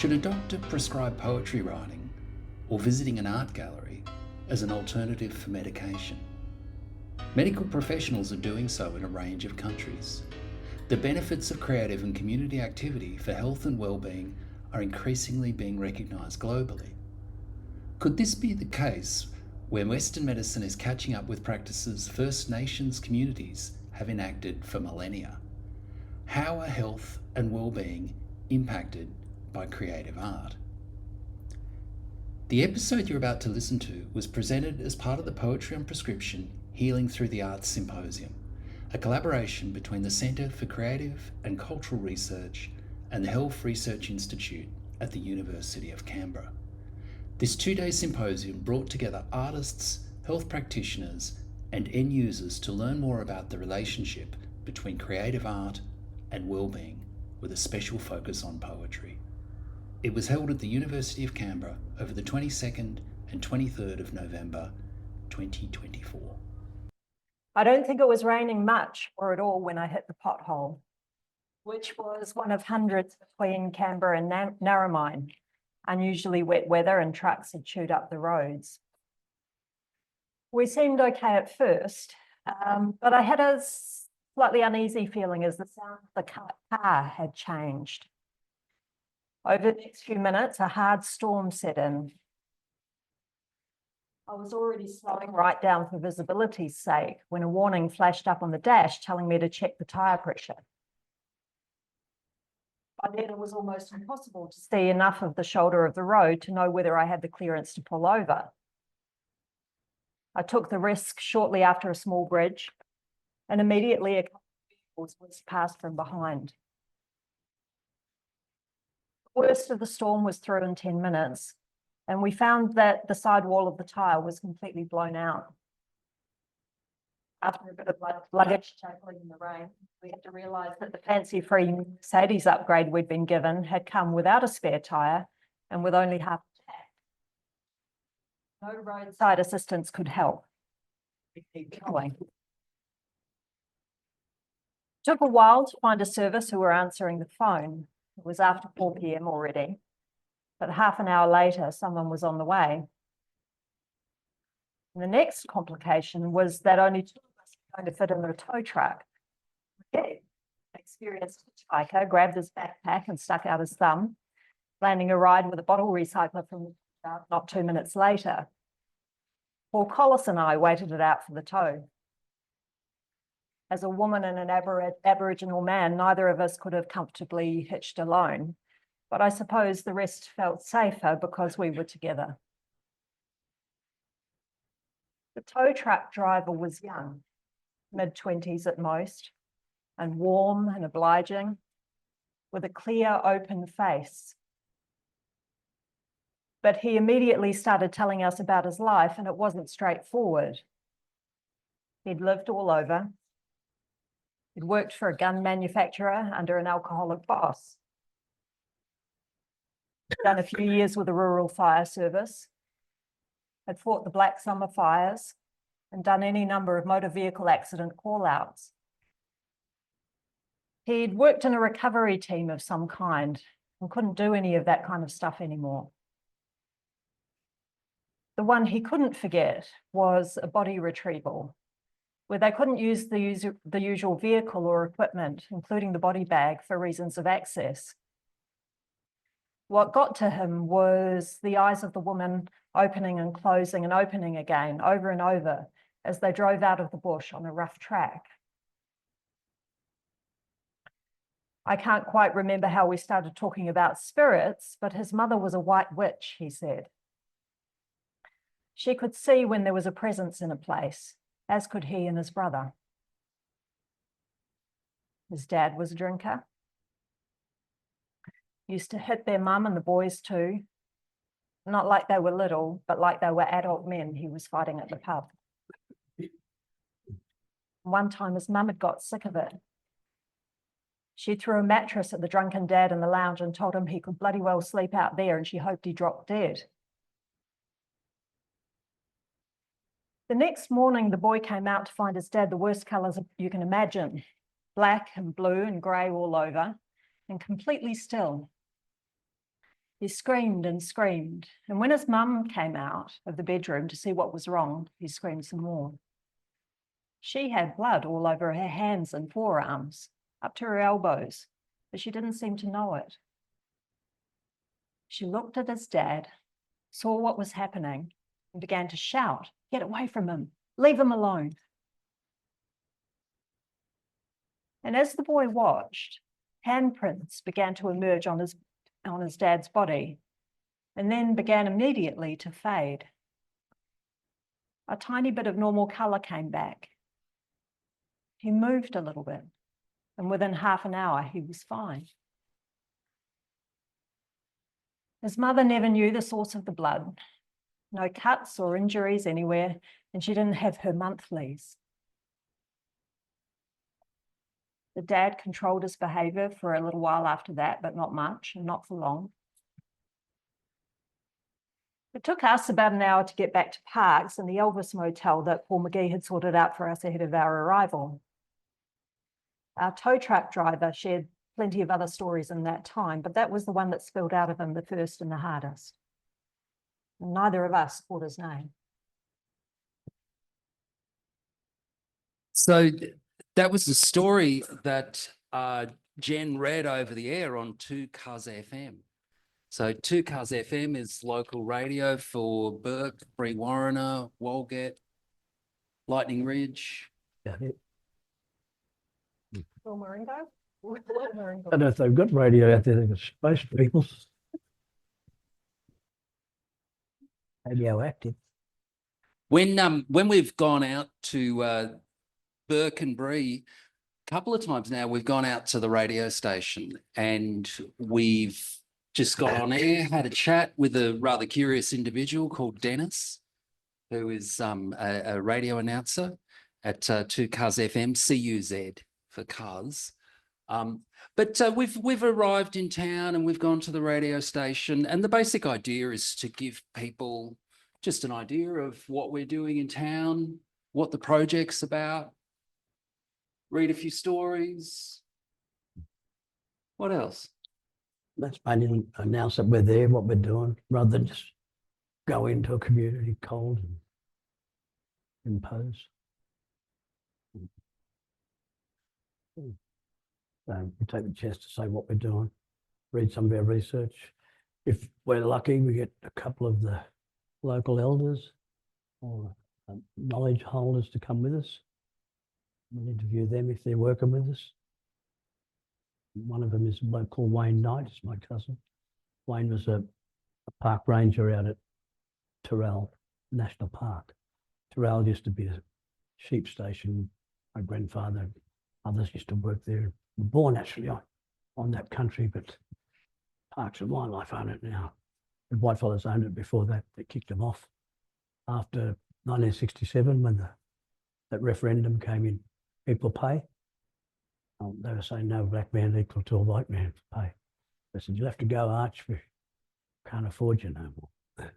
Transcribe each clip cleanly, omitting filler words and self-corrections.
Should a doctor prescribe poetry writing or visiting an art gallery as an alternative for medication? Medical professionals are doing so in a range of countries. The benefits of creative and community activity for health and well-being are increasingly being recognised globally. Could this be the case where Western medicine is catching up with practices First Nations communities have enacted for millennia? How are health and well-being impacted by creative art? The episode you're about to listen to was presented as part of the Poetry on Prescription Healing Through the Arts Symposium, a collaboration between the Centre for Creative and Cultural Research and the Health Research Institute at the University of Canberra. This two-day symposium brought together artists, health practitioners, and end users to learn more about the relationship between creative art and well-being, with a special focus on poetry. It was held at the University of Canberra over the 22nd and 23rd of November 2024. I don't think it was raining much or at all when I hit the pothole, which was one of hundreds between Canberra and Narromine. Unusually wet weather and trucks had chewed up the roads. We seemed okay at first, but I had a slightly uneasy feeling as the sound of the car had changed. Over the next few minutes, a hard storm set in. I was already slowing right down for visibility's sake when a warning flashed up on the dash telling me to check the tyre pressure. By then it was almost impossible to see enough of the shoulder of the road to know whether I had the clearance to pull over. I took the risk shortly after a small bridge, and immediately a couple of vehicles was passed from behind. The worst of the storm was through in 10 minutes, and we found that the sidewall of the tyre was completely blown out. After a bit of luggage tackling in the rain, we had to realise that the fancy-free Mercedes upgrade we'd been given had come without a spare tyre and with only half a tank. No roadside assistance could help. We keep going. It took a while to find a service who were answering the phone. It was after 4 p.m. already, but half an hour later, someone was on the way. And the next complication was that only 2 of us were going to fit in the tow truck. Okay. Experienced hitchhiker grabbed his backpack and stuck out his thumb, landing a ride with a bottle recycler from the truck not 2 minutes later. Paul Collis and I waited it out for the tow. As a woman and an Aboriginal man, neither of us could have comfortably hitched alone, but I suppose the rest felt safer because we were together. The tow truck driver was young, mid-20s at most, and warm and obliging, with a clear, open face. But he immediately started telling us about his life, and it wasn't straightforward. He'd lived all over. He'd worked for a gun manufacturer under an alcoholic boss. He'd done a few years with the Rural Fire Service, had fought the Black Summer fires, and done any number of motor vehicle accident call-outs. He'd worked in a recovery team of some kind and couldn't do any of that kind of stuff anymore. The one he couldn't forget was a body retrieval, where they couldn't use the usual vehicle or equipment, including the body bag, for reasons of access. What got to him was the eyes of the woman opening and closing and opening again, over and over, as they drove out of the bush on a rough track. I can't quite remember how we started talking about spirits, but his mother was a white witch, he said. She could see when there was a presence in a place, as could he and his brother. His dad was a drinker. Used to hit their mum and the boys too. Not like they were little, but like they were adult men he was fighting at the pub. One time his mum had got sick of it. She threw a mattress at the drunken dad in the lounge and told him he could bloody well sleep out there, and she hoped he dropped dead. The next morning, the boy came out to find his dad the worst colours you can imagine, black and blue and grey all over, and completely still. He screamed and screamed, and when his mum came out of the bedroom to see what was wrong, he screamed some more. She had blood all over her hands and forearms, up to her elbows, but she didn't seem to know it. She looked at his dad, saw what was happening, and began to shout, "Get away from him, leave him alone." And as the boy watched, handprints began to emerge on his dad's body, and then began immediately to fade. A tiny bit of normal colour came back. He moved a little bit, and within half an hour, he was fine. His mother never knew the source of the blood, no cuts or injuries anywhere, and she didn't have her monthlies. The dad controlled his behaviour for a little while after that, but not much and not for long. It took us about an hour to get back to Parks and the Elvis Motel that Paul McGee had sorted out for us ahead of our arrival. Our tow truck driver shared plenty of other stories in that time, but that was the one that spilled out of him the first and the hardest. And neither of us caught his name. So that was the story that Jen read over the air on 2Cuz FM. So 2Cuz FM is local radio for Burke, Brewarrina, Walgett, Lightning Ridge. Yeah. Maringo? I don't know if they've got radio out there. They've got space people. Radioactive. When we've gone out to Burke and Bree, a couple of times now, we've gone out to the radio station and we've just got on air, had a chat with a rather curious individual called Dennis, who is a radio announcer at 2Cuz FM, CUZ for Cuz. But we've arrived in town and we've gone to the radio station, and the basic idea is to give people just an idea of what we're doing in town, what the project's about, read a few stories. What else? That's mainly announce that we're there, what we're doing, rather than just go into a community cold and impose. So we take the chance to say what we're doing, read some of our research. If we're lucky, we get a couple of the local elders or knowledge holders to come with us. We'll interview them if they're working with us. One of them is a bloke called Wayne Knight, it's my cousin. Wayne was a park ranger out at Tyrrell National Park. Tyrrell used to be a sheep station. My grandfather, others used to work there. We're born actually on that country, but Parks and Wildlife own it now. The Whitefellas owned it before that. They kicked them off after 1967 when that referendum came in, equal pay. They were saying no black man equal to a white man for pay. They said, you'll have to go, Arch, we can't afford you no more.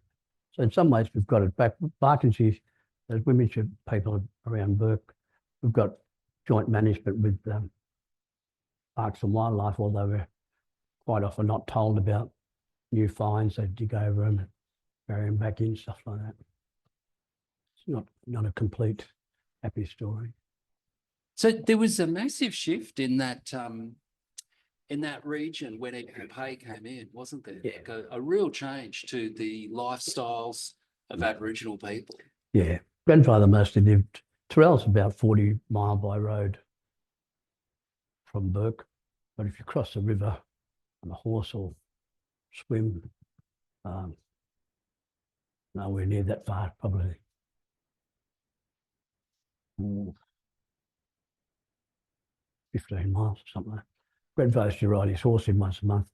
So in some ways we've got it back. Barkindji, there's womenship people around Burke. We've got joint management with Parks and Wildlife, although we're quite often not told about new finds. They dig over them and bury them back in, stuff like that. It's not a complete happy story. So there was a massive shift in that region when equal pay came in, wasn't there? Yeah. Like a real change to the lifestyles of Aboriginal people. Yeah, grandfather mostly lived. Tyrrell's about 40 mile by road from Burke, but if you cross the river on a horse or swim, nowhere near that far, probably. 15 miles or something like that. Grandfather used to ride his horse in once a month,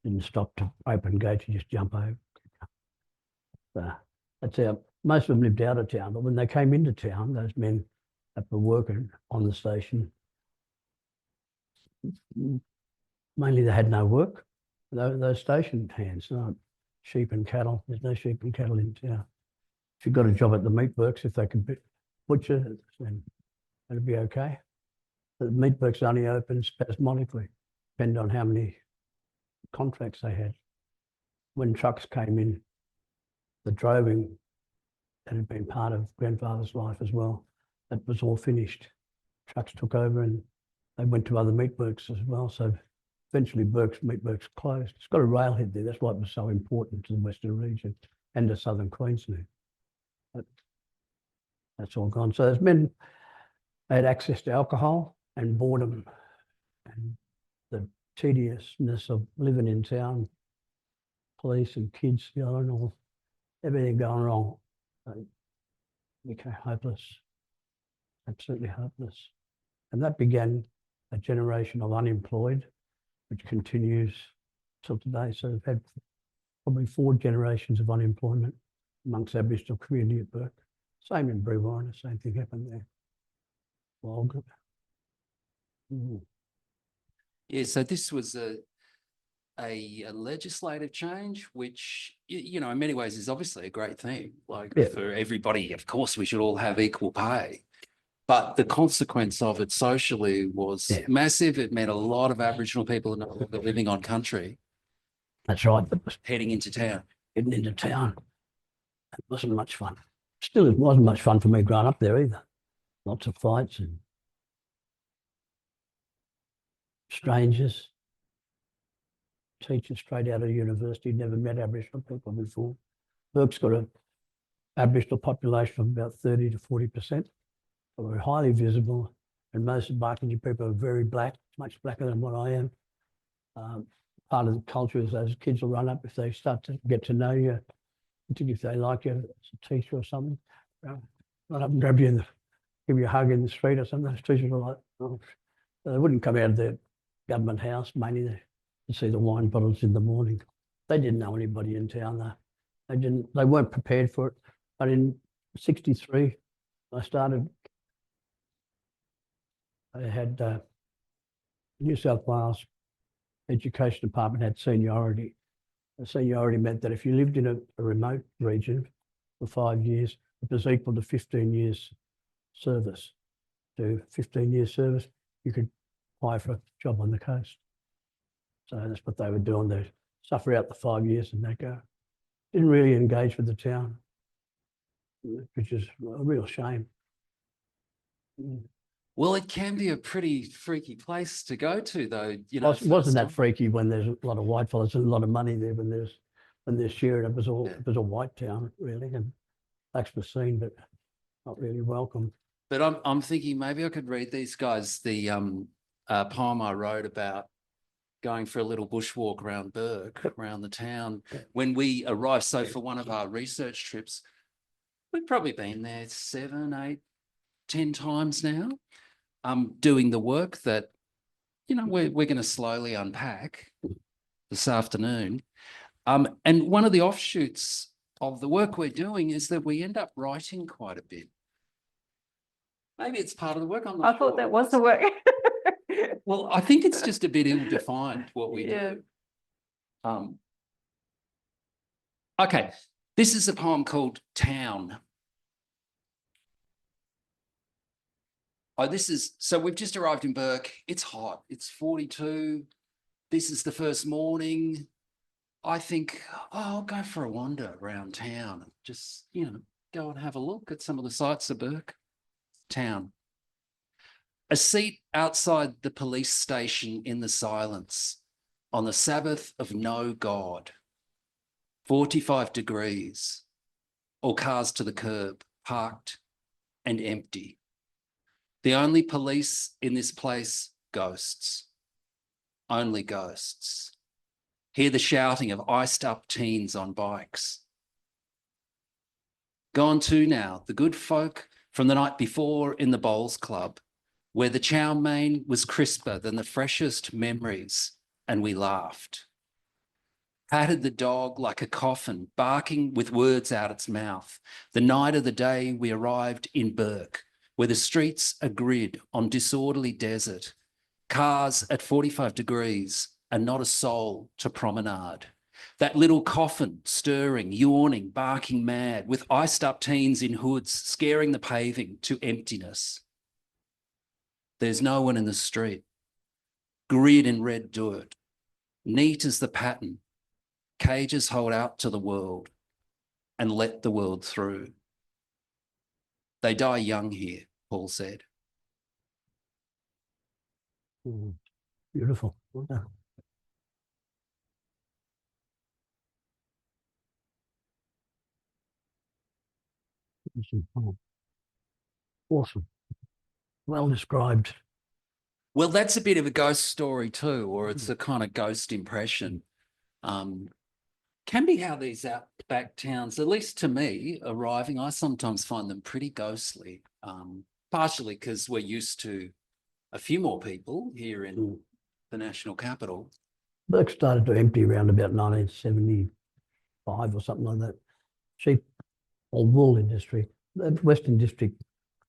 didn't stop to open gates, you just jump over. So that's how most of them lived out of town, but when they came into town, those men that were working on the station, mainly they had no work. Those station hands, not sheep and cattle. There's no sheep and cattle in town. If you got a job at the meat works, if they could butcher, then that'd be okay. The meat works only open spasmodically, depending on how many contracts they had. when trucks came in, the droving that had been part of grandfather's life as well, that was all finished. Trucks took over and they went to other meatworks as well. So eventually Burke's meatworks closed. It's got a railhead there. That's why it was so important to the Western region and to southern Queensland. But that's all gone. So those men had access to alcohol and boredom and the tediousness of living in town, police and kids, you know, and all, everything going wrong. They became hopeless, absolutely hopeless. And that began a generation of unemployed, which continues till today. So we've had probably 4 generations of unemployment amongst Aboriginal community at Burke. Same in Brewarrina, the same thing happened there. Walgett. Yeah, so this was a legislative change, which, you know, in many ways is obviously a great thing. Like for everybody, of course, we should all have equal pay. But the consequence of it socially was massive. It meant a lot of Aboriginal people are no longer living on country. That's right. Heading into town. Heading into town. It wasn't much fun. Still, it wasn't much fun for me growing up there either. Lots of fights and strangers. Teachers straight out of university, never met Aboriginal people before. Burke's got an Aboriginal population of about 30 to 40%. So we're highly visible, and most of Barkindji people are very black, much blacker than what I am. Part of the culture is those kids will run up if they start to get to know you, particularly if they like you as a teacher or something. Run up and grab you and give you a hug in the street or something. Those teachers are like, oh. They wouldn't come out of the government house, mainly to see the wine bottles in the morning. They didn't know anybody in town. They weren't prepared for it. But in '63, I had New South Wales Education Department had seniority. The seniority meant that if you lived in a remote region for 5 years, it was equal to 15 years service. To 15 years service, you could apply for a job on the coast. So that's what they were doing. They suffer out the 5 years and they go. Didn't really engage with the town, which is a real shame. Well, it can be a pretty freaky place to go to, though. You know, it wasn't that freaky when there's a lot of white fellas and a lot of money there. When there's sharing, it was a white town really, and blacks were seen, but not really welcome. But I'm thinking maybe I could read these guys the poem I wrote about going for a little bushwalk around Burke, around the town when we arrived. So for one of our research trips, we've probably been there 7, 8, 10 times now. Doing the work that, you know, we're going to slowly unpack this afternoon. And one of the offshoots of the work we're doing is that we end up writing quite a bit. Maybe it's part of the work. I thought that was the work. Well, I think it's just a bit ill-defined what we do. Okay, this is a poem called Town. Oh, so we've just arrived in Burke. It's hot. It's 42. This is the first morning. I think, I'll go for a wander around town. Just, you know, go and have a look at some of the sights of Burke town. A seat outside the police station in the silence on the Sabbath of no God. 45 degrees. All cars to the curb, parked and empty. The only police in this place, ghosts. Only ghosts. Hear the shouting of iced up teens on bikes. Gone too now, the good folk from the night before in the bowls club, where the chow mein was crisper than the freshest memories, and we laughed. Patted the dog like a coffin, barking with words out its mouth. The night of the day we arrived in Burke, where the streets are grid on disorderly desert, cars at 45 degrees and not a soul to promenade. That little coffin stirring, yawning, barking mad, with iced up teens in hoods scaring the paving to emptiness. There's no one in the street. Grid in red dirt, neat as the pattern, cages hold out to the world and let the world through. They die young here, Paul said. Beautiful. Yeah. Awesome. Well described. Well, that's a bit of a ghost story too, or it's a kind of ghost impression. Can be how these outback towns, at least to me, arriving, I sometimes find them pretty ghostly, partially because we're used to a few more people here in the national capital. Burke started to empty around about 1975 or something like that. Sheep or wool industry. The Western District,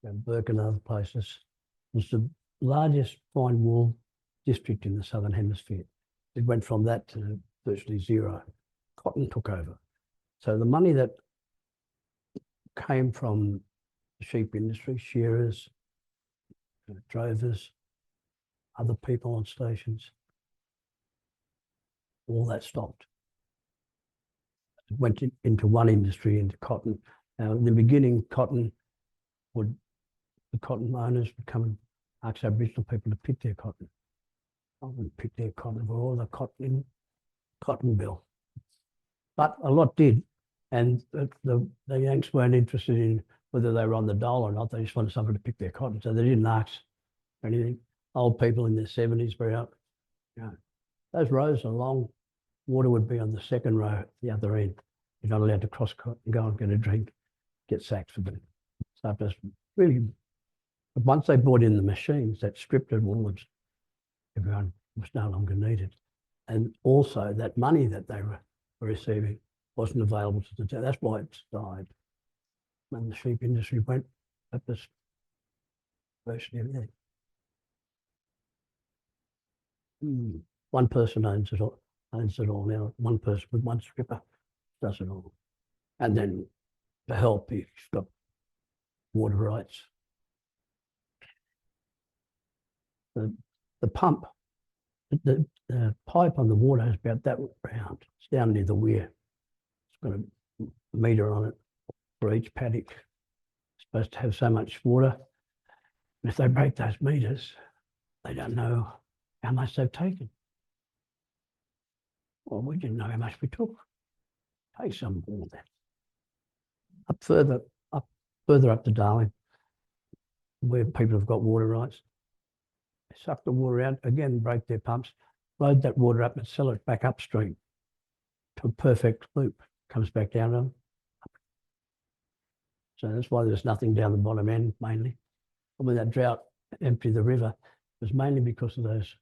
Burke and other places, was the largest fine wool district in the Southern Hemisphere. It went from that to virtually zero. Cotton took over. So the money that came from the sheep industry, shearers, drovers, other people on stations, all that stopped. It went into one industry, into cotton. Now, in the beginning, the cotton owners would come and ask Aboriginal people to pick their cotton. I wouldn't pick their cotton for all the cotton bill. But a lot did. And the Yanks weren't interested in whether they were on the dole or not. They just wanted someone to pick their cotton. So they didn't ask for anything. Old people in their 70s were out. Those rows are long. Water would be on the second row at the other end. You're not allowed to cross and go and get a drink, get sacked for them. So it was really, but once they brought in the machines that stripped it all, everyone was no longer needed. And also that money that they were receiving wasn't available to the town. That's why it died. When the sheep industry went, that was virtually everything. One person owns it all now. One person with one stripper does it all. And then to help, he's got water rights. The pump, the pipe on the water is about that round. It's down near the weir. It's got a meter on it for each paddock. It's supposed to have so much water. And if they break those meters, they don't know how much they've taken. Well, we didn't know how much we took. Take some more of that. Further up the Darling, where people have got water rights, they suck the water out, again, break their pumps, load that water up and sell it back upstream to a perfect loop. Comes back down on them. So that's why there's nothing down the bottom end, mainly. And when that drought emptied the river, it was mainly because of those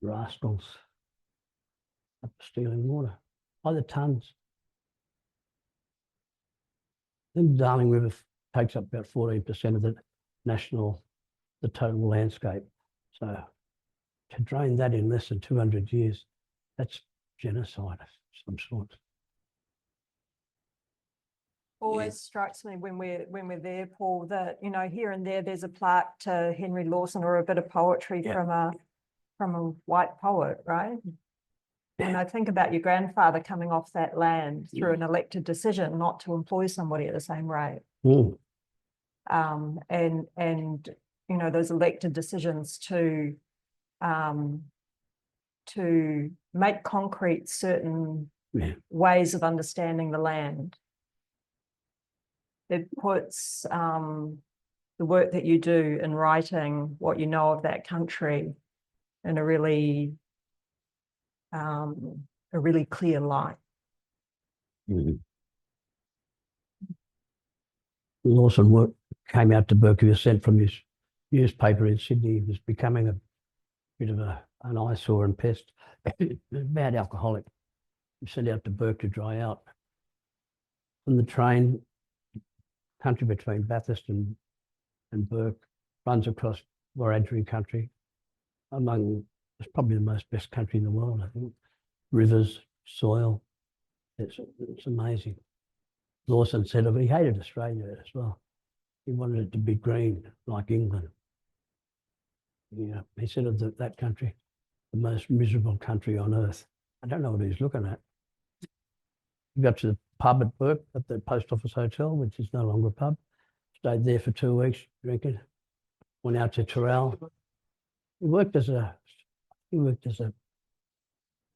rascals up stealing water by the tons. Then the Darling River takes up about 14% of the total landscape. So to drain that in less than 200 years, that's genocide of some sort. Always strikes me when we're there, Paul, that here and there's a plaque to Henry Lawson or a bit of poetry from a white poet, right? And I think about your grandfather coming off that land through an elected decision not to employ somebody at the same rate. And those elected decisions to make concrete certain ways of understanding the land. It puts the work that you do in writing what you know of that country in a really clear light. Lawson came out to Burke. He was sent from his newspaper in Sydney. He was becoming a bit of an eyesore and pest. A bad alcoholic. He was sent out to Burke to dry out. On the train, country between Bathurst and Burke runs across Wiradjuri country. It's probably the best country in the world, I think. Rivers, soil, it's amazing. Lawson said he hated Australia as well. He wanted it to be green like England. He said of that country, the most miserable country on earth. I don't know what he's looking at. We got to the pub at Burke, at the Post Office Hotel, which is no longer a pub. Stayed there for 2 weeks drinking. Went out to Terrell. He worked as a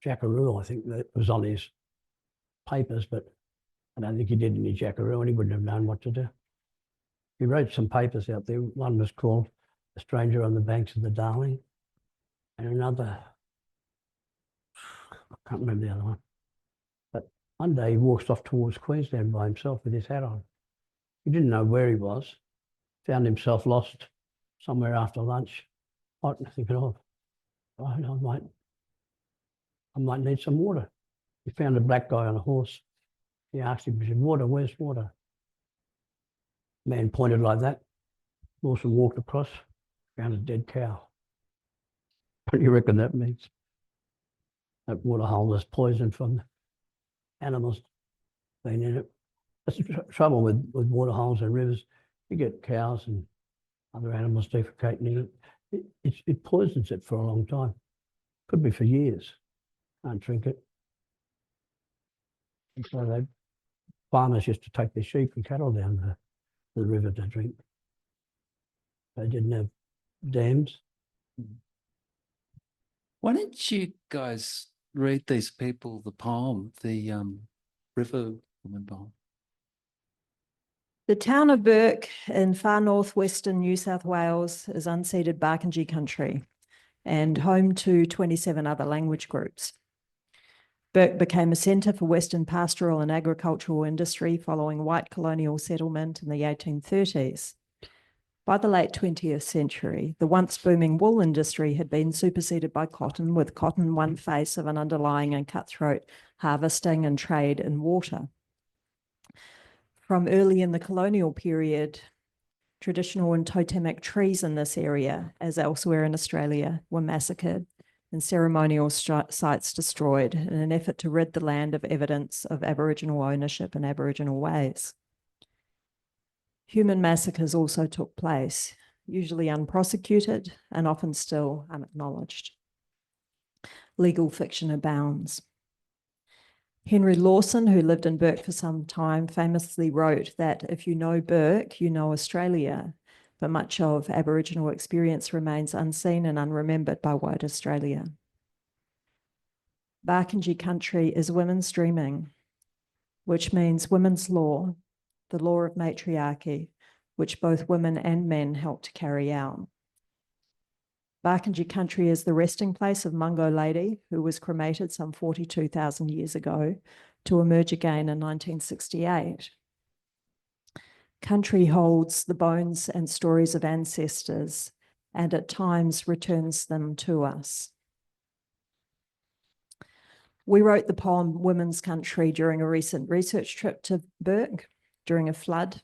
jackaroo, I think that was on his papers, but I don't think he did any jackaroo and he wouldn't have known what to do. He wrote some papers out there. One was called A Stranger on the Banks of the Darling, and another, I can't remember the other one. But one day he walks off towards Queensland by himself with his hat on. He didn't know where he was, found himself lost somewhere after lunch. I'm thinking, oh, I might need some water. He found a black guy on a horse. He asked him, he said, water, where's water? Man pointed like that. Lawson walked across, found a dead cow. What do you reckon that means? That water hole is poison from the animals being in it. That's the trouble with water holes and rivers. You get cows and other animals defecating in it. It poisons it for a long time. Could be for years. Can't drink it. And so farmers used to take their sheep and cattle down the river to drink. They didn't have dams. Why don't you guys read these people the poem, the River Woman poem? The town of Burke in far northwestern New South Wales is unceded Barkindji country and home to 27 other language groups. Burke became a centre for Western pastoral and agricultural industry following white colonial settlement in the 1830s. By the late 20th century, the once booming wool industry had been superseded by cotton, with cotton one face of an underlying and cutthroat harvesting and trade in water. From early in the colonial period, traditional and totemic trees in this area, as elsewhere in Australia, were massacred and ceremonial sites destroyed in an effort to rid the land of evidence of Aboriginal ownership in Aboriginal ways. Human massacres also took place, usually unprosecuted and often still unacknowledged. Legal fiction abounds. Henry Lawson, who lived in Burke for some time, famously wrote that if you know Burke, you know Australia, but much of Aboriginal experience remains unseen and unremembered by white Australia. Barkindji country is women's dreaming, which means women's law, the law of matriarchy, which both women and men help to carry out. Barkindji country is the resting place of Mungo Lady, who was cremated some 42,000 years ago, to emerge again in 1968. Country holds the bones and stories of ancestors and at times returns them to us. We wrote the poem Women's Country during a recent research trip to Burke during a flood.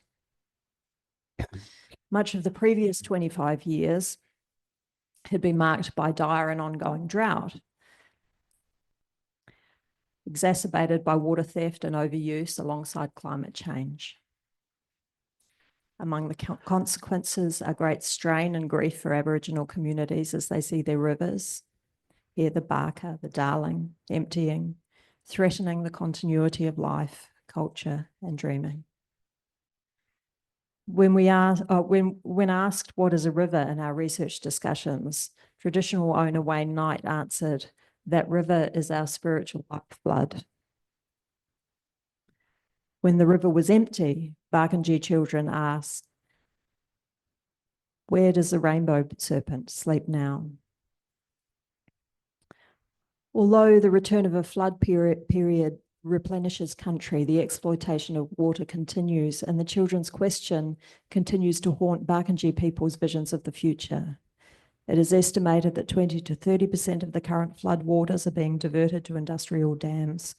Much of the previous 25 years had been marked by dire and ongoing drought, exacerbated by water theft and overuse alongside climate change. Among the consequences are great strain and grief for Aboriginal communities as they see their rivers, hear the Barker, the Darling, emptying, threatening the continuity of life, culture, and dreaming. When asked what is a river in our research discussions, traditional owner Wayne Knight answered, that river is our spiritual lifeblood. When the river was empty, Barkindji children asked, where does the rainbow serpent sleep now? Although the return of a flood period replenishes country, the exploitation of water continues, and the children's question continues to haunt Barkindji people's visions of the future. It is estimated that 20 to 30% of the current flood waters are being diverted to industrial dams,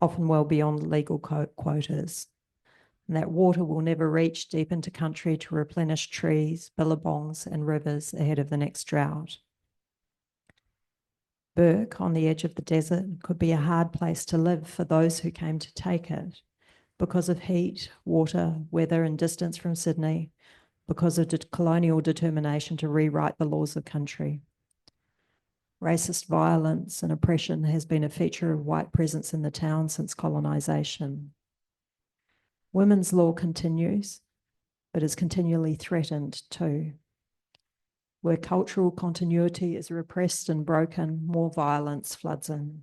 often well beyond legal quotas. And that water will never reach deep into country to replenish trees, billabongs, and rivers ahead of the next drought. Burke, on the edge of the desert, could be a hard place to live for those who came to take it because of heat, water, weather, and distance from Sydney, because of colonial determination to rewrite the laws of country. Racist violence and oppression has been a feature of white presence in the town since colonisation. Women's law continues, but is continually threatened too. Where cultural continuity is repressed and broken, more violence floods in.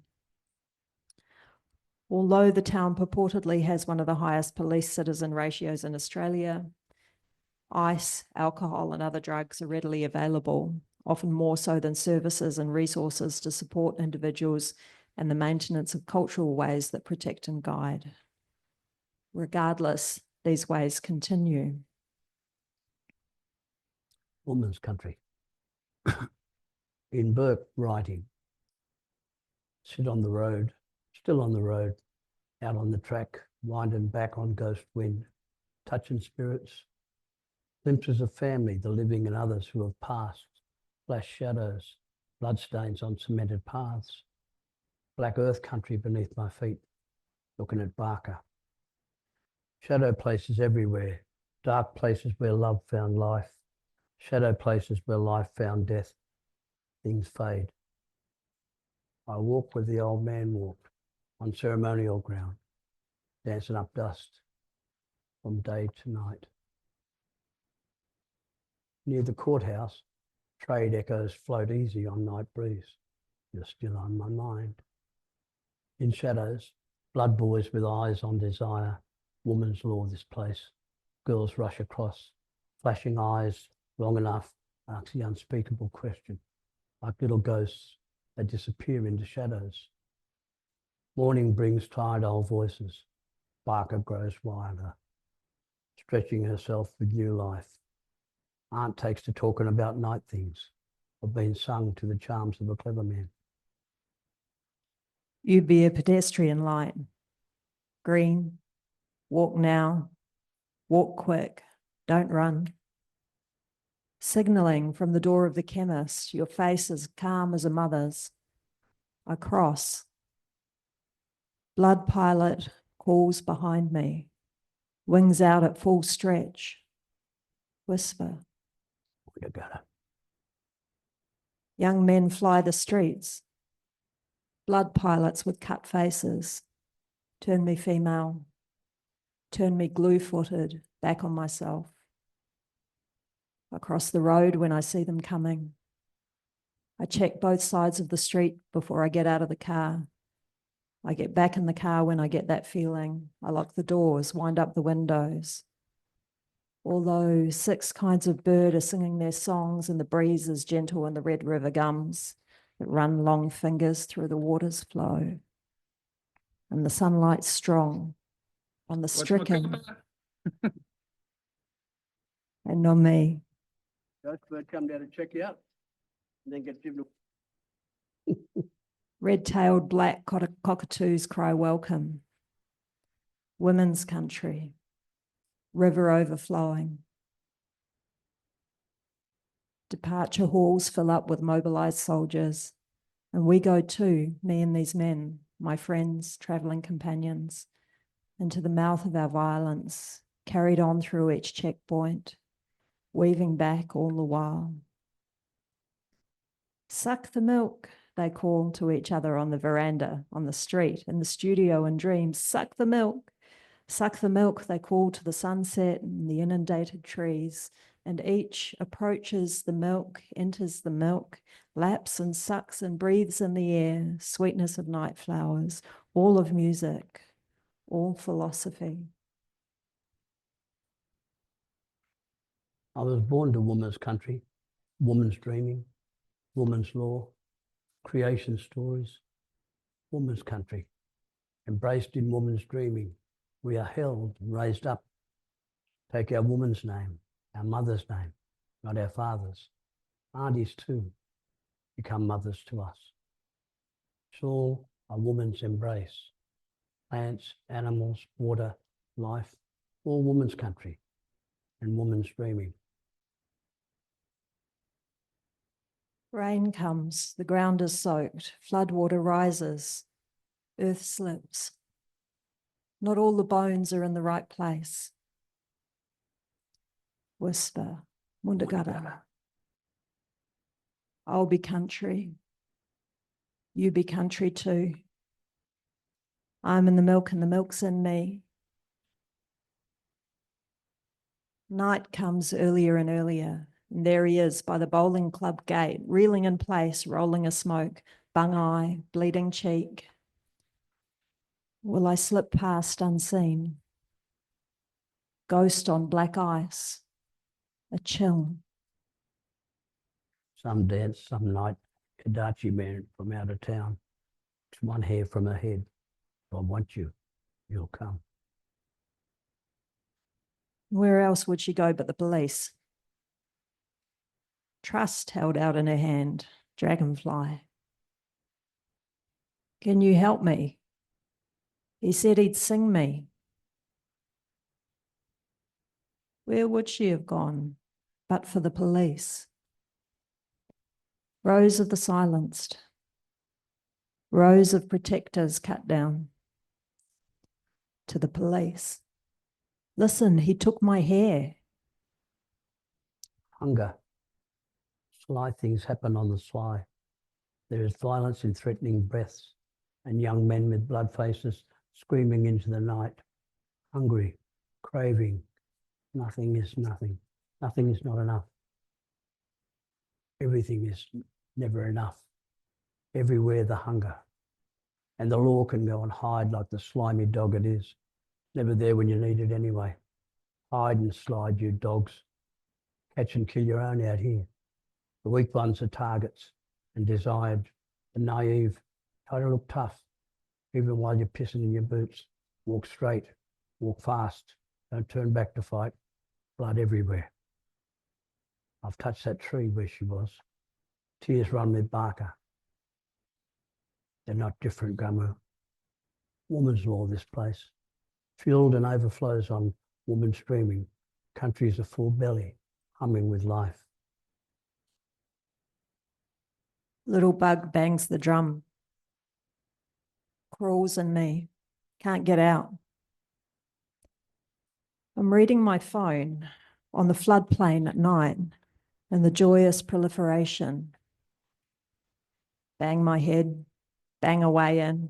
Although the town purportedly has one of the highest police-citizen ratios in Australia, ice, alcohol and other drugs are readily available, often more so than services and resources to support individuals and the maintenance of cultural ways that protect and guide. Regardless, these ways continue. Woman's country. In Burke writing, sit on the road, still on the road, out on the track, winding back on ghost wind, touching spirits, glimpses of family, the living and others who have passed, flash shadows, bloodstains on cemented paths, black earth country beneath my feet, looking at Barker. Shadow places everywhere, dark places where love found life, shadow places where life found death. Things fade. I walk where the old man walked, on ceremonial ground, dancing up dust from day to night. Near the courthouse, trade echoes float easy on night breeze. You're still on my mind. In shadows, blood boys with eyes on desire, woman's law this place. Girls rush across, flashing eyes long enough, ask the unspeakable question. Like little ghosts, they disappear into shadows. Morning brings tired old voices. Barker grows wilder, stretching herself with new life. Aunt takes to talking about night things, of being sung to the charms of a clever man. You be a pedestrian light. Green, walk now, walk quick, don't run. Signalling from the door of the chemist, your face as calm as a mother's. I cross. Blood pilot calls behind me, wings out at full stretch. Whisper. We're gonna. Young men fly the streets. Blood pilots with cut faces. Turn me female. Turn me glue-footed back on myself. Across the road when I see them coming. I check both sides of the street before I get out of the car. I get back in the car when I get that feeling. I lock the doors, wind up the windows. Although 6 kinds of bird are singing their songs and the breeze is gentle and the Red River gums that run long fingers through the water's flow. And the sunlight's strong on the stricken and on me. They'll come down and check you out and then get given. Red-tailed black cockatoos cry welcome. Women's country, river overflowing. Departure halls fill up with mobilised soldiers, and we go too, me and these men, my friends, travelling companions, into the mouth of our violence, carried on through each checkpoint, weaving back all the while. Suck the milk, they call to each other on the veranda, on the street, in the studio and dreams. Suck the milk. Suck the milk, they call to the sunset and the inundated trees. And each approaches the milk, enters the milk, laps and sucks and breathes in the air, sweetness of night flowers, all of music, all philosophy. I was born to woman's country, woman's dreaming, woman's law, creation stories, woman's country, embraced in woman's dreaming. We are held and raised up. Take our woman's name, our mother's name, not our father's. Aunties too become mothers to us. It's all a woman's embrace. Plants, animals, water, life, all woman's country and woman's dreaming. Rain comes, the ground is soaked, floodwater rises, earth slips. Not all the bones are in the right place. Whisper, Mundagara. I'll be country, You be country too. I'm in the milk and the milk's in me. Night comes earlier and earlier, and there he is by the bowling club gate, reeling in place, rolling a smoke, bung eye, bleeding cheek. Will I slip past unseen? Ghost on black ice, a chill. Some dance, some night, Kadachi man from out of town. It's one hair from her head. I want you, you'll come. Where else would she go but the police? Trust held out in her hand, dragonfly. Can you help me? He said he'd sing me. Where would she have gone but for the police? Rows of the silenced, rows of protectors cut down. To the police. Listen, he took my hair. Hunger. Sly things happen on the sly. There is violence in threatening breaths and young men with blood faces screaming into the night. Hungry, craving. Nothing is nothing. Nothing is not enough. Everything is never enough. Everywhere the hunger. And the law can go and hide like the slimy dog it is. Never there when you need it anyway. Hide and slide, you dogs. Catch and kill your own out here. The weak ones are targets and desired. The naive try to look tough, even while you're pissing in your boots. Walk straight, walk fast. Don't turn back to fight. Blood everywhere. I've touched that tree where she was. Tears run with Barker. They're not different, Gamu. Woman's law, this place. Fueled and overflows on woman streaming. Country's a full belly, humming with life. Little bug bangs the drum. Crawls in me. Can't get out. I'm reading my phone on the floodplain at night and the joyous proliferation. Bang my head, bang away in.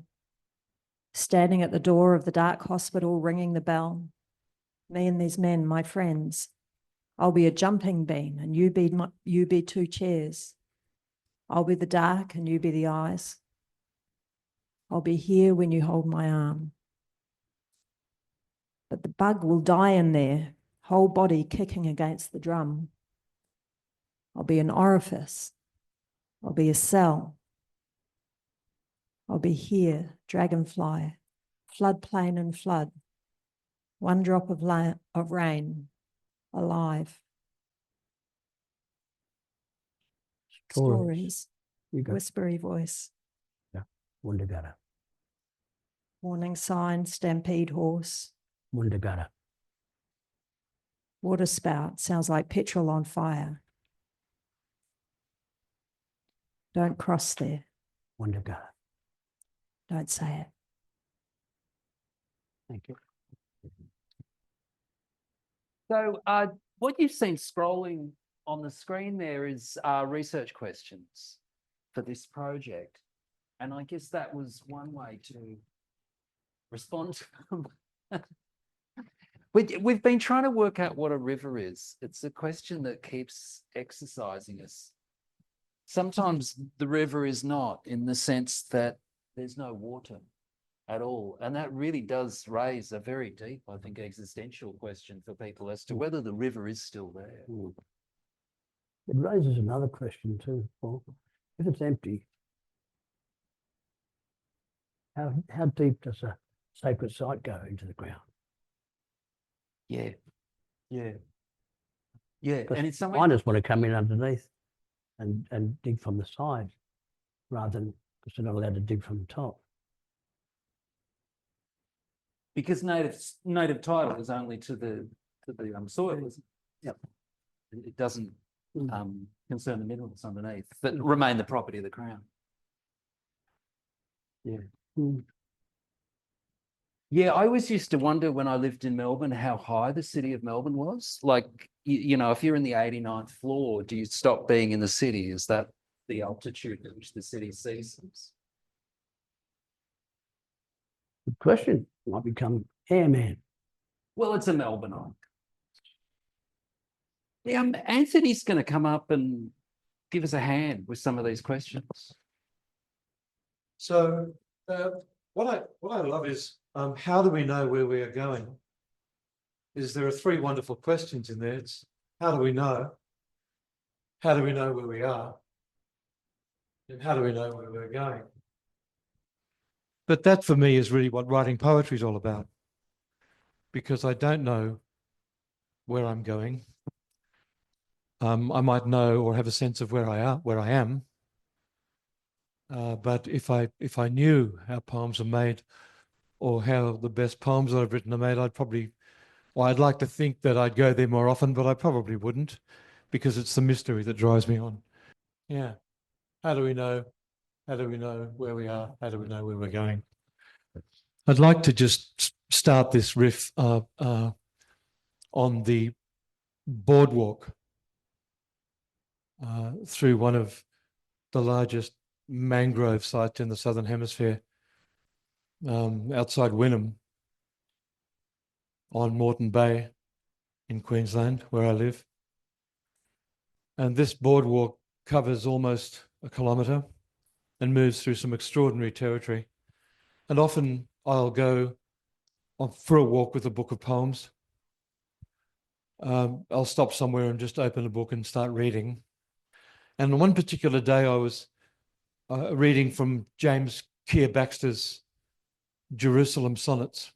Standing at the door of the dark hospital, ringing the bell. Me and these men, my friends. I'll be a jumping bean and you be two chairs. I'll be the dark and you be the eyes. I'll be here when you hold my arm. But the bug will die in there, whole body kicking against the drum. I'll be an orifice. I'll be a cell. I'll be here, dragonfly, floodplain and flood. One drop of rain, alive. Stories. You go. Whispery voice. Yeah, Wundagara. Warning sign, stampede horse. Wundagara. Water spout, sounds like petrol on fire. Don't cross there. Wundagara. Don't say it. Thank you. So what you've seen scrolling on the screen there is research questions for this project. And I guess that was one way to respond to them. We've been trying to work out what a river is. It's a question that keeps exercising us. Sometimes the river is not, in the sense that there's no water at all. And that really does raise a very deep, I think, existential question for people as to whether the river is still there. It raises another question too, Paul. If it's empty, how deep does a sacred site go into the ground? Yeah. And it's somewhere Miners want to come in underneath and dig from the side rather than, because they're not allowed to dig from the top. because native title is only to the soil, isn't it? Yep. It doesn't concern the minerals underneath that remain the property of the Crown. Yeah. Yeah, I always used to wonder when I lived in Melbourne how high the city of Melbourne was. Like, you know, if you're in the 89th floor, do you stop being in the city? Is that the altitude at which the city ceases? Good question. Might become airman. Well, it's a Melbourne. Yeah, Anthony's going to come up and give us a hand with some of these questions. So what I love is how do we know where we are going? There are three wonderful questions in there. It's how do we know? How do we know where we are? And how do we know where we're going? But that for me is really what writing poetry is all about. Because I don't know where I'm going. I might know or have a sense of where I am. But if I knew how poems are made, or how the best poems that I've written are made, I'd like to think that I'd go there more often, but I probably wouldn't, because it's the mystery that drives me on. Yeah. How do we know? How do we know where we are? How do we know where we're going? I'd like to just start this riff on the boardwalk through one of the largest mangrove sites in the Southern Hemisphere, outside Wynnum on Moreton Bay in Queensland, where I live. And this boardwalk covers almost a kilometre and moves through some extraordinary territory. And often I'll go for a walk with a book of poems. I'll stop somewhere and just open a book and start reading. And on one particular day, I was reading from James Keir Baxter's Jerusalem Sonnets.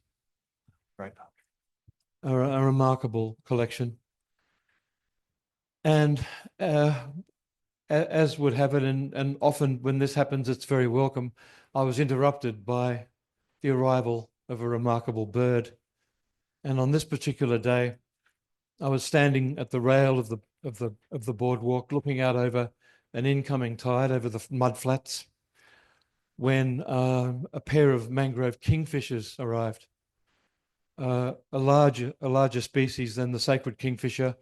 Right. A remarkable collection. And as would have it, and often when this happens, it's very welcome, I was interrupted by the arrival of a remarkable bird. And on this particular day, I was standing at the rail of the boardwalk, looking out over an incoming tide over the mud flats, when a pair of mangrove kingfishers arrived. A larger species than the sacred kingfisher,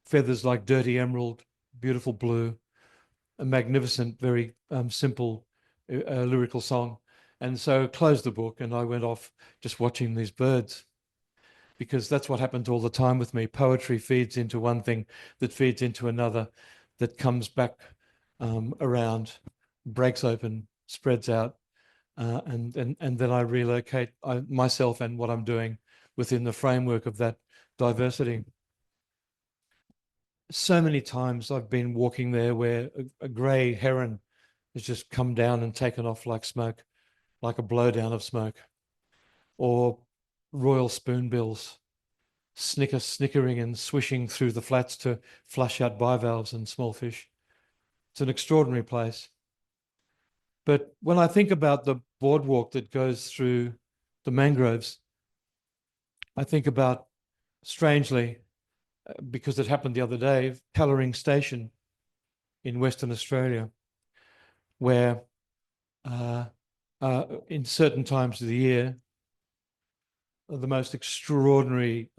feathers like dirty emerald, beautiful blue, a magnificent, very simple lyrical song. And so closed the book and I went off just watching these birds, because that's what happens all the time with me. Poetry feeds into one thing that feeds into another, that comes back around, breaks open, spreads out, and then I relocate myself and what I'm doing within the framework of that diversity. So many times I've been walking there where a grey heron has just come down and taken off like smoke, like a blowdown of smoke, or royal spoonbills snickering and swishing through the flats to flush out bivalves and small fish. It's an extraordinary place. But when I think about the boardwalk that goes through the mangroves, I think about, strangely, because it happened the other day, Pellering Station in Western Australia, where in certain times of the year, the most extraordinary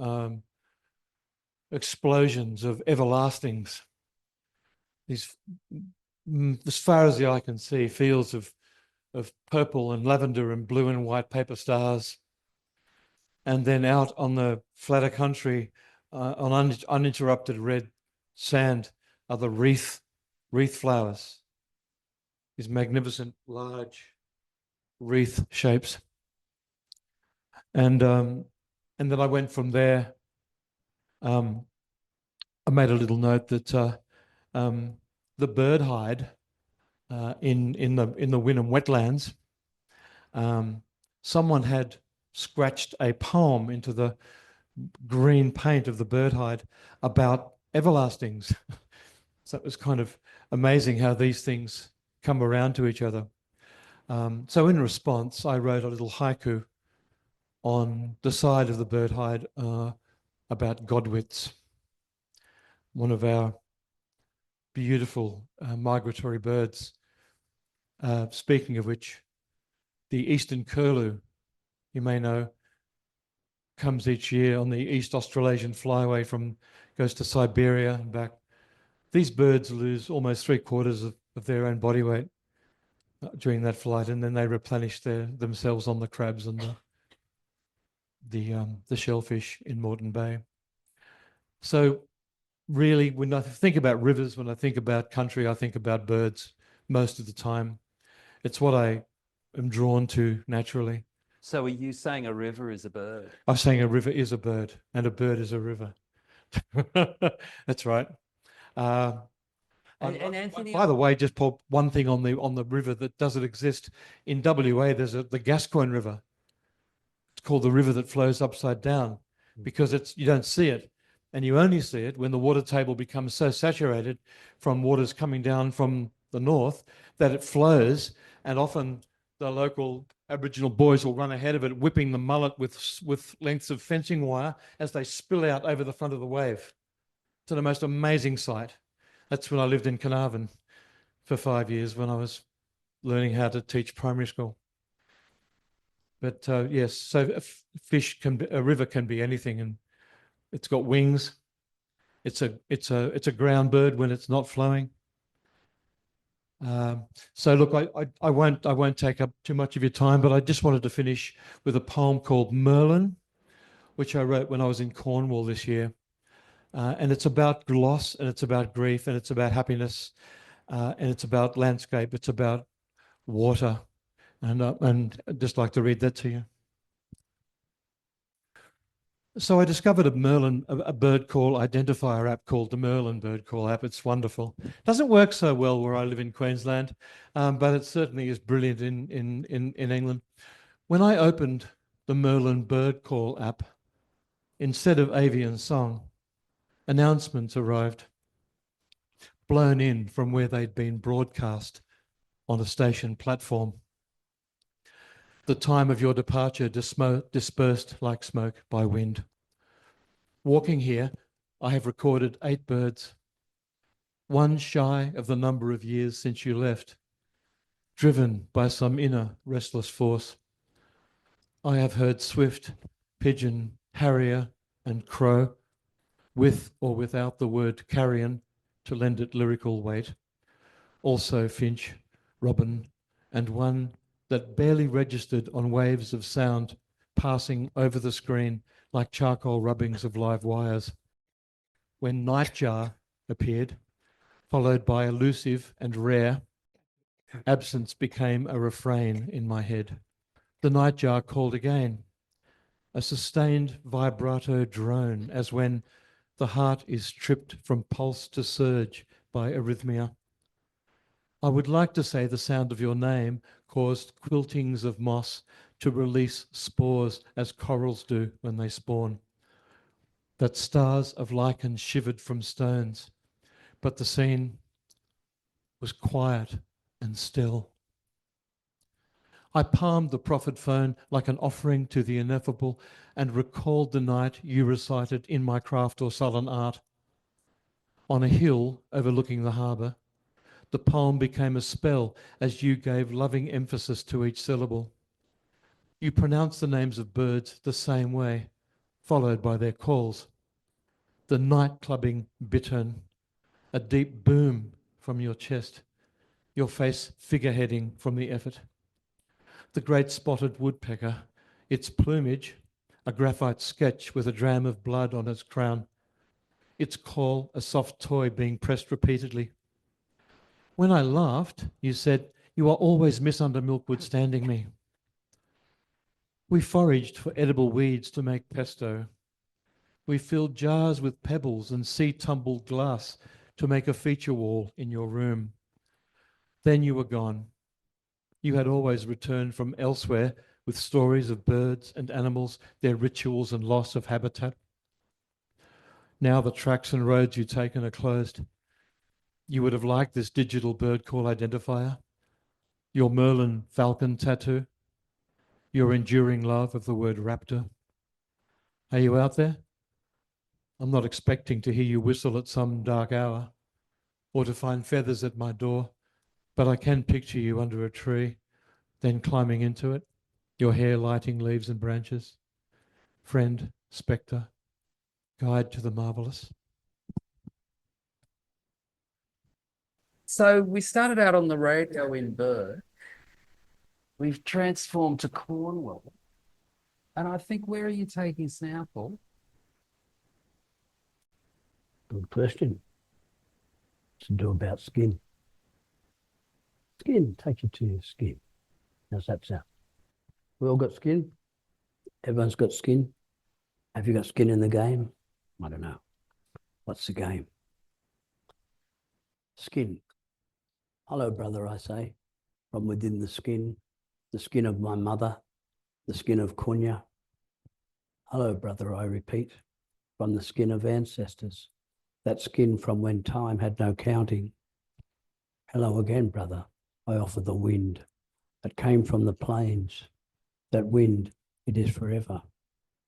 explosions of everlastings, these, as far as the eye can see, fields of purple and lavender and blue and white paper stars. And then out on the flatter country, on uninterrupted red sand, are the wreath flowers, these magnificent large wreath shapes. And then I went from there. I made a little note that the bird hide in the Wynnum wetlands, someone had scratched a poem into the green paint of the bird hide about everlastings. So it was kind of amazing how these things come around to each other. So in response, I wrote a little haiku on the side of the bird hide about godwits, one of our beautiful migratory birds. Speaking of which, the eastern curlew, you may know, comes each year on the East Australasian flyway goes to Siberia and back. These birds lose almost 3/4 of their own body weight during that flight, and then they replenish themselves on the crabs and the shellfish in Moreton Bay. So really, when I think about rivers, when I think about country, I think about birds most of the time. It's what I am drawn to naturally. So are you saying a river is a bird? I'm saying a river is a bird and a bird is a river. That's right. And Anthony, by the way, just put one thing on the river that doesn't exist in WA. There's the Gascoyne River. It's called the river that flows upside down because you don't see it, and you only see it when the water table becomes so saturated from waters coming down from the north that it flows, and often the local Aboriginal boys will run ahead of it, whipping the mullet with lengths of fencing wire as they spill out over the front of the wave. It's the most amazing sight. That's when I lived in Carnarvon for 5 years when I was learning how to teach primary school. But yes, so a river can be anything, and it's got wings. It's a ground bird when it's not flowing. So look, I won't take up too much of your time, but I just wanted to finish with a poem called Merlin, which I wrote when I was in Cornwall this year. And it's about loss, and it's about grief, and it's about happiness, and it's about landscape, it's about water. And I'd just like to read that to you. So I discovered a bird call identifier app called the Merlin bird call app. It's wonderful. Doesn't work so well where I live in Queensland, but it certainly is brilliant in England. When I opened the Merlin bird call app, instead of avian song, announcements arrived, blown in from where they'd been broadcast on a station platform. The time of your departure dispersed like smoke by wind. Walking here, I have recorded 8 birds, one shy of the number of years since you left, driven by some inner restless force. I have heard swift, pigeon, harrier, and crow, with or without the word carrion to lend it lyrical weight. Also finch, robin, and one that barely registered on waves of sound passing over the screen like charcoal rubbings of live wires. When nightjar appeared, followed by elusive and rare, absence became a refrain in my head. The nightjar called again, a sustained vibrato drone, as when the heart is stripped from pulse to surge by arrhythmia. I would like to say the sound of your name caused quiltings of moss to release spores as corals do when they spawn, that stars of lichen shivered from stones, but the scene was quiet and still. I palmed the proffered phone like an offering to the ineffable and recalled the night you recited in my craft or sullen art. On a hill overlooking the harbour, the poem became a spell as you gave loving emphasis to each syllable. You pronounced the names of birds the same way, followed by their calls. The night-clubbing bittern, a deep boom from your chest, your face figureheading from the effort. The great spotted woodpecker, its plumage, a graphite sketch with a dram of blood on its crown. Its call, a soft toy being pressed repeatedly. When I laughed, you said, "You are always Miss Under Milkwood standing me." We foraged for edible weeds to make pesto. We filled jars with pebbles and sea-tumbled glass to make a feature wall in your room. Then you were gone. You had always returned from elsewhere with stories of birds and animals, their rituals and loss of habitat. Now the tracks and roads you've taken are closed. You would have liked this digital bird call identifier, your Merlin falcon tattoo, your enduring love of the word raptor. Are you out there? I'm not expecting to hear you whistle at some dark hour or to find feathers at my door, but I can picture you under a tree, then climbing into it, your hair lighting leaves and branches. Friend, spectre, guide to the marvelous. So we started out on the radio in bird, We've transformed to Cornwall. And I think, where are you taking sample? Good question. To do about skin. Skin, take you to your skin. How's that sound? We all got skin. Everyone's got skin. Have you got skin in the game? I don't know. What's the game? Skin. Hello, brother, I say, from within the skin of my mother, the skin of Kunya. Hello, brother, I repeat, from the skin of ancestors, that skin from when time had no counting. Hello again, brother, I offer the wind that came from the plains. That wind, it is forever.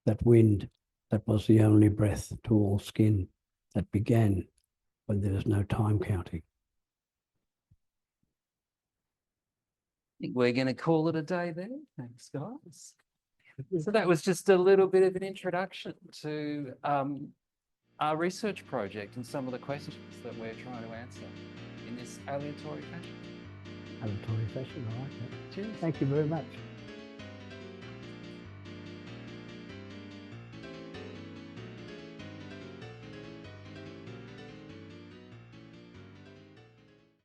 That wind, that was the only breath to all skin that began when there was no time counting. I think we're going to call it a day there. Thanks, guys. So that was just a little bit of an introduction to our research project and some of the questions that we're trying to answer in this aleatory fashion. Aleatory fashion, I like that. Cheers. Thank you very much.